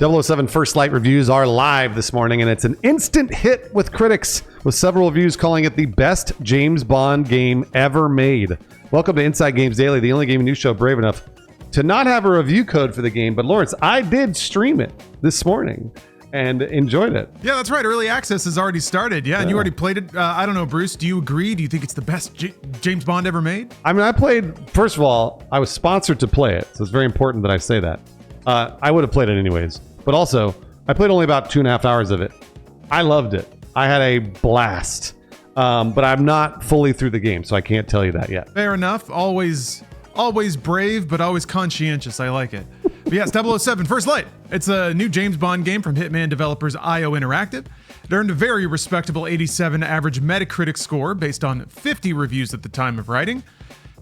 007 First Light reviews are live this morning, and it's an instant hit with critics, with several reviews calling it the best James Bond game ever made. Welcome to Inside Games Daily, the only gaming news show brave enough to not have a review code for the game. But Lawrence, I did stream it this morning and enjoyed it. Yeah, that's right. Early access has already started. Yeah, and you already played it. I don't know, Bruce, do you agree? Do you think it's the best James Bond ever made? I mean, I played, first of all, I was sponsored to play it, so it's very important that I say that. I would have played it anyways. But also, I played only about 2.5 hours of it. I loved it. I had a blast. But I'm not fully through the game, so I can't tell you that yet. Fair enough. Always brave, but always conscientious. I like it. But yes, 007 First Light. It's a new James Bond game from Hitman developers IO Interactive. It earned a very respectable 87 average Metacritic score based on 50 reviews at the time of writing.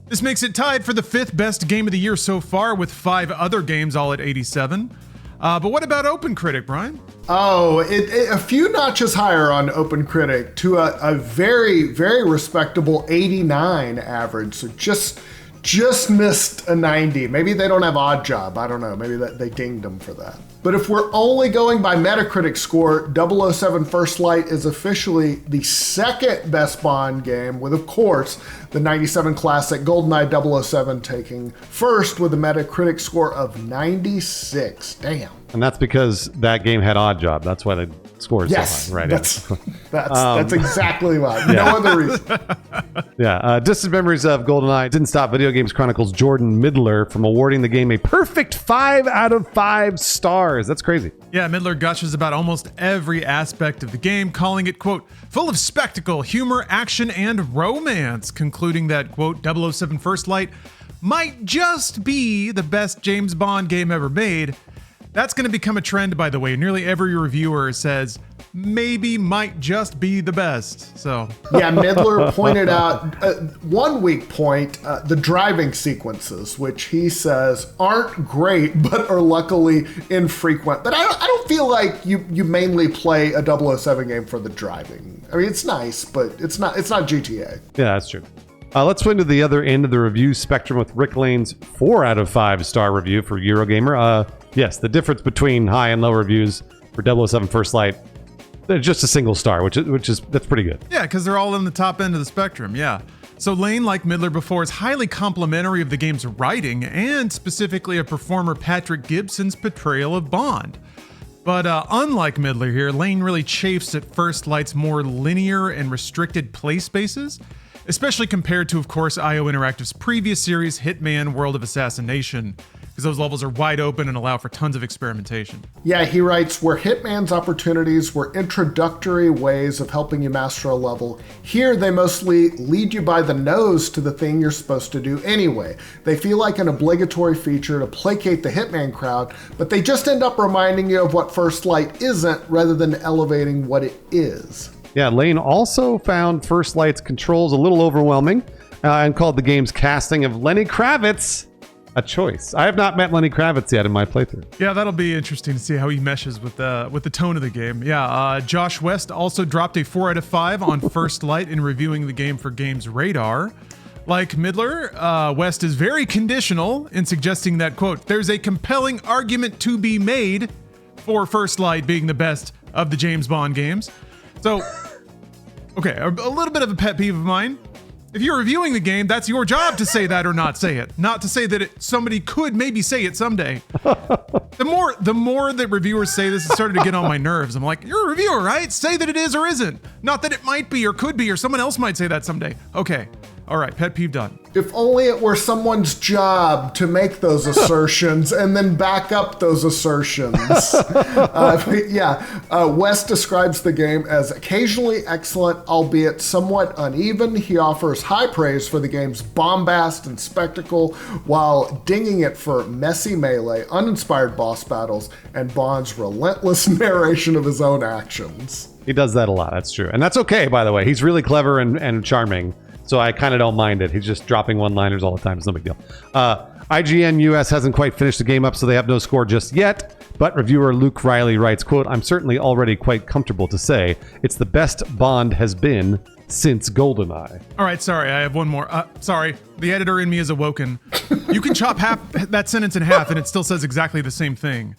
This makes it tied for the 5th best game of the year so far, with 5 other games all at 87. But what about OpenCritic, Brian? Oh, a few notches higher on OpenCritic to a very, very respectable 89 average. So just missed a 90. Maybe they don't have Oddjob. I don't know. Maybe they dinged them for that. But if we're only going by Metacritic score, 007 First Light is officially the 2nd best Bond game, with, of course, the 97 classic GoldenEye 007 taking first with a Metacritic score of 96. Damn. And that's because that game had Oddjob. That's why the score is so high. Right. That's exactly why. No other reason. Yeah. Distant memories of GoldenEye didn't stop Video Games Chronicles Jordan Midler from awarding the game a perfect 5 out of 5 stars. That's crazy. Yeah, Midler gushes about almost every aspect of the game, calling it, quote, full of spectacle, humor, action, and romance, concluding that, quote, 007 First Light might just be the best James Bond game ever made. That's going to become a trend, by the way. Nearly every reviewer says maybe might just be the best. So yeah, Midler pointed out one weak point, the driving sequences, which he says aren't great, but are luckily infrequent. But I don't feel like you mainly play a 007 game for the driving. I mean, it's nice, but it's not GTA. Yeah, that's true. Let's swing to the other end of the review spectrum with Rick Lane's 4 out of 5 star review for Eurogamer. Yes, the difference between high and low reviews for 007 First Light, they're just a single star, which is that's pretty good. Yeah, because they're all in the top end of the spectrum. Yeah. So Lane, like Midler before, is highly complimentary of the game's writing and specifically of performer Patrick Gibson's portrayal of Bond. But unlike Midler here, Lane really chafes at First Light's more linear and restricted play spaces, especially compared to, of course, IO Interactive's previous series, Hitman World of Assassination, because those levels are wide open and allow for tons of experimentation. Yeah, he writes, where Hitman's opportunities were introductory ways of helping you master a level, here they mostly lead you by the nose to the thing you're supposed to do anyway. They feel like an obligatory feature to placate the Hitman crowd, but they just end up reminding you of what First Light isn't rather than elevating what it is. Yeah, Lane also found First Light's controls a little overwhelming and called the game's casting of Lenny Kravitz a choice. I have not met Lenny Kravitz yet in my playthrough. Yeah, that'll be interesting to see how he meshes with the tone of the game. Yeah, Josh West also dropped a 4 out of 5 on First Light in reviewing the game for Games Radar. Like Midler, West is very conditional in suggesting that, quote, there's a compelling argument to be made for First Light being the best of the James Bond games. So, okay, a little bit of a pet peeve of mine. If you're reviewing the game, that's your job to say that or not say it. Not to say that somebody could maybe say it someday. The more that reviewers say this, it started to get on my nerves. I'm like, you're a reviewer, right? Say that it is or isn't. Not that it might be or could be or someone else might say that someday. Okay. All right, pet peeve done. If only it were someone's job to make those assertions and then back up those assertions. West describes the game as occasionally excellent, albeit somewhat uneven. He offers high praise for the game's bombast and spectacle, while dinging it for messy melee, uninspired boss battles, and Bond's relentless narration of his own actions. He does that a lot, that's true. And that's okay, by the way. He's really clever and charming. So I kind of don't mind it. He's just dropping one-liners all the time. It's no big deal. IGN US hasn't quite finished the game up, so they have no score just yet. But reviewer Luke Riley writes, quote, I'm certainly already quite comfortable to say it's the best Bond has been since GoldenEye. All right, sorry, I have one more. Sorry, the editor in me is awoken. You can chop that sentence in half and it still says exactly the same thing.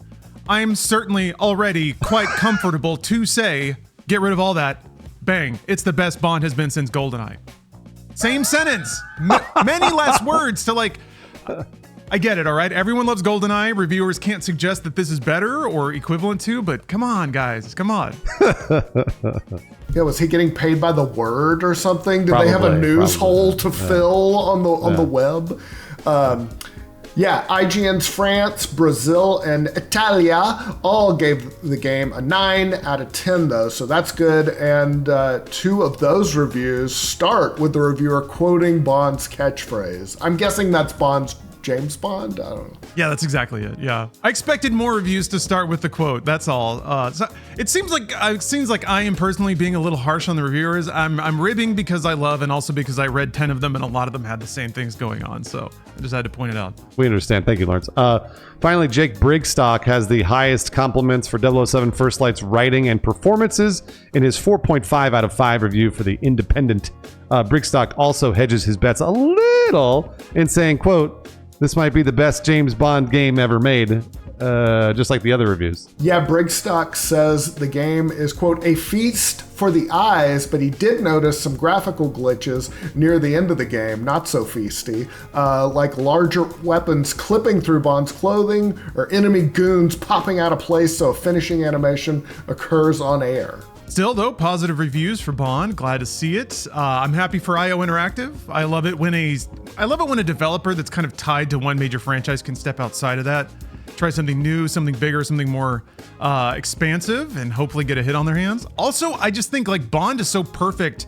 I am certainly already quite comfortable to say, get rid of all that. Bang. It's the best Bond has been since GoldenEye. Same sentence. Many less words to like... I get it, all right? Everyone loves GoldenEye. Reviewers can't suggest that this is better or equivalent to, but come on, guys. Come on. Yeah, was he getting paid by the word or something? Did they have a news hole to fill on the web? Yeah, IGN's France, Brazil, and Italia all gave the game a 9 out of 10, though, so that's good. And 2 of those reviews start with the reviewer quoting Bond's catchphrase. I'm guessing that's Bond's James Bond? I don't know. Yeah, that's exactly it. Yeah, I expected more reviews to start with the quote. That's all. So it seems like I am personally being a little harsh on the reviewers. I'm ribbing because I love, and also because I read 10 of them, and a lot of them had the same things going on. So I just had to point it out. We understand. Thank you, Lawrence. Finally, Jake Brigstock has the highest compliments for 007 First Light's writing and performances in his 4.5 out of 5 review for The Independent. Brigstock also hedges his bets a little in saying, quote, "This might be the best James Bond game ever made," just like the other reviews. Yeah, Brigstock says the game is, quote, "a feast for the eyes," but he did notice some graphical glitches near the end of the game, not so feasty, like larger weapons clipping through Bond's clothing or enemy goons popping out of place so a finishing animation occurs on air. Still, though, positive reviews for Bond. Glad to see it. I'm happy for IO Interactive. I love it when a developer that's kind of tied to one major franchise can step outside of that, try something new, something bigger, something more expansive, and hopefully get a hit on their hands. Also, I just think like Bond is so perfect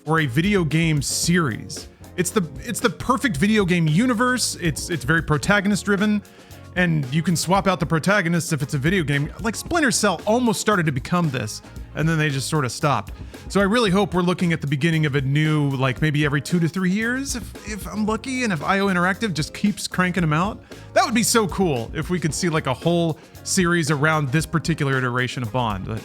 for a video game series. It's the perfect video game universe. It's very protagonist driven. And you can swap out the protagonists if it's a video game. Like Splinter Cell almost started to become this, and then they just sort of stopped. So I really hope we're looking at the beginning of a new, like maybe every 2 to 3 years, if I'm lucky, and if IO Interactive just keeps cranking them out. That would be so cool if we could see like a whole series around this particular iteration of Bond. But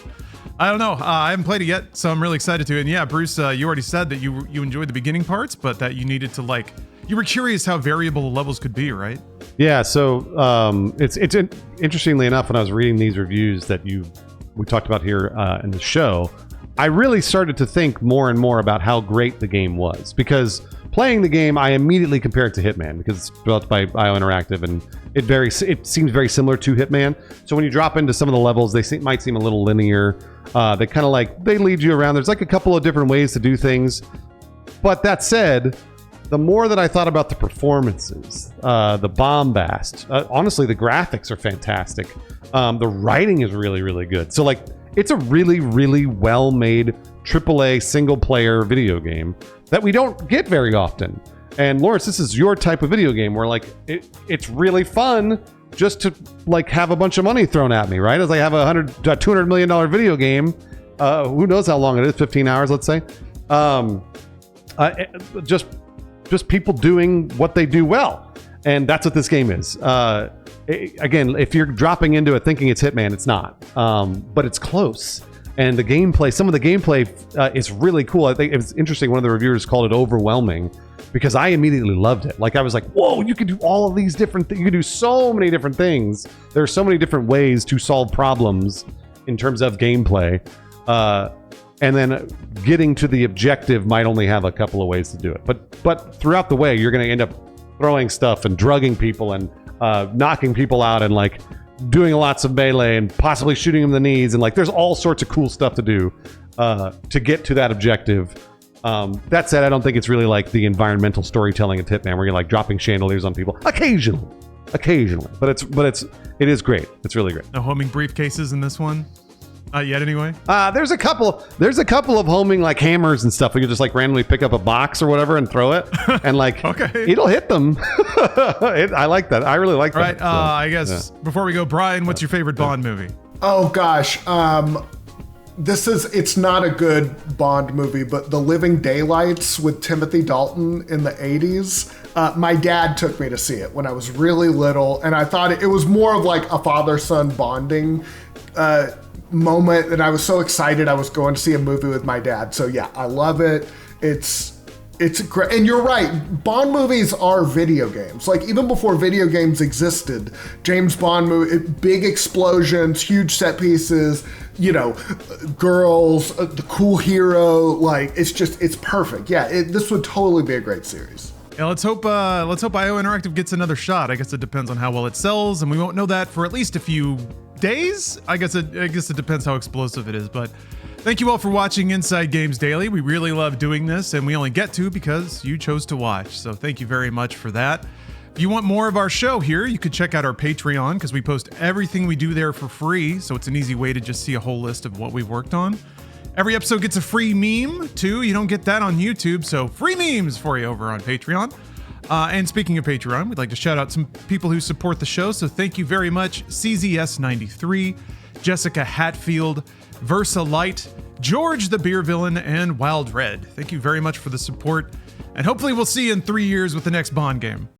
I don't know. I haven't played it yet, so I'm really excited to. And yeah, Bruce, you already said that you enjoyed the beginning parts, but that you needed to you were curious how variable the levels could be, right? Yeah, so it's interestingly enough, when I was reading these reviews that we talked about here in the show, I really started to think more and more about how great the game was. Because playing the game, I immediately compare it to Hitman because it's built by IO Interactive, and it seems very similar to Hitman. So when you drop into some of the levels, they might seem a little linear. They kind of they lead you around. There's like a couple of different ways to do things. But that said, the more that I thought about the performances, the bombast, honestly, the graphics are fantastic. The writing is really, really good. So it's a really, really well-made AAA single-player video game that we don't get very often. And Lawrence, this is your type of video game where it's really fun just to have a bunch of money thrown at me, right? As I have a $200 million video game, who knows how long it is, 15 hours, let's say. Just people doing what they do well. And that's what this game is. Again, if you're dropping into it thinking it's Hitman, it's not. But it's close. And the gameplay, some of the gameplay is really cool. I think it was interesting. One of the reviewers called it overwhelming because I immediately loved it. I was like, whoa, you can do all of these different things. You can do so many different things. There are so many different ways to solve problems in terms of gameplay. And then getting to the objective might only have a couple of ways to do it. But throughout the way, you're going to end up throwing stuff and drugging people and knocking people out and doing lots of melee and possibly shooting them in the knees. And there's all sorts of cool stuff to do to get to that objective. That said, I don't think it's really the environmental storytelling of Hitman where you're dropping chandeliers on people occasionally. But it is great. It's really great. No homing briefcases in this one. Not yet, anyway. There's a couple of homing hammers and stuff. You just randomly pick up a box or whatever and throw it, and okay, it'll hit them. I like that. I really like that. All right. I guess before we go, Brian, what's your favorite Bond movie? Oh gosh, it's not a good Bond movie, but The Living Daylights with Timothy Dalton in the 80s. My dad took me to see it when I was really little, and I thought it was more of a father-son bonding moment, and I was so excited I was going to see a movie with my dad. So yeah, I love it. It's It's great. And you're right. Bond movies are video games. Like, even before video games existed, James Bond movie, big explosions, huge set pieces, you know, girls, the cool hero. Like, it's perfect. Yeah, this would totally be a great series. Yeah, let's hope IO Interactive gets another shot. I guess it depends on how well it sells, and we won't know that for at least a few days. I guess it depends how explosive it is, but thank you all for watching Inside Games Daily. We really love doing this, and we only get to because you chose to watch. So thank you very much for that. If you want more of our show here, you could check out our Patreon because we post everything we do there for free. So it's an easy way to just see a whole list of what we've worked on. Every episode gets a free meme too. You don't get that on YouTube, so free memes for you over on Patreon. And speaking of Patreon, we'd like to shout out some people who support the show. So thank you very much, CZS93, Jessica Hatfield, Versa Light, George the Beer Villain, and Wild Red. Thank you very much for the support, and hopefully we'll see you in 3 years with the next Bond game.